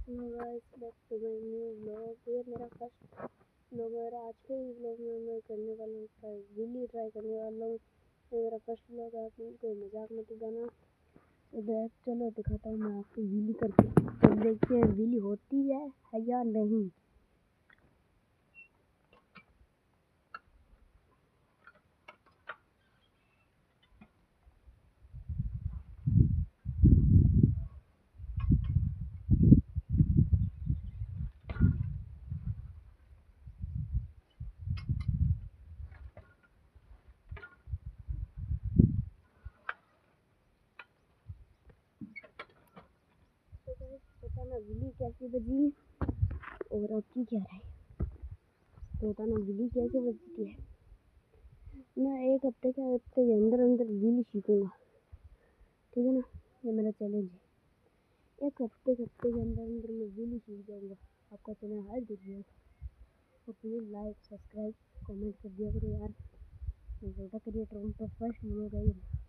Hello guys, back to my new vlog. ये मेरा first vlog है। आज के इस व्लॉग में मैं करने वाला हूँ व्हीली ट्राई करने वाला हूँ। ये मेरा फर्स्ट व्लॉग है, आप कोई मजाक मत उड़ाना। तो चलो दिखाता हूँ मैं आपको व्हीली करके। तो देखते हैं व्हीली होती है या नहीं। तो गाइस बताना व्हीली कैसी बजी और आपकी क्या राय। तो बताना व्हीली कैसे बजती है। मैं एक हफ्ते के अंदर व्हीली सीखूंगा, ठीक है ना। ये मेरा चैलेंज है। एक हफ्ते के अंदर मैं व्हीली सीख जाऊंगा। आपका चैनल हर वीडियो तो प्लीज़ लाइक सब्सक्राइब कमेंट कर दिया करो यार। मैं छोटा क्रिएटर हूँ तो फर्स्ट व्लॉग है ये।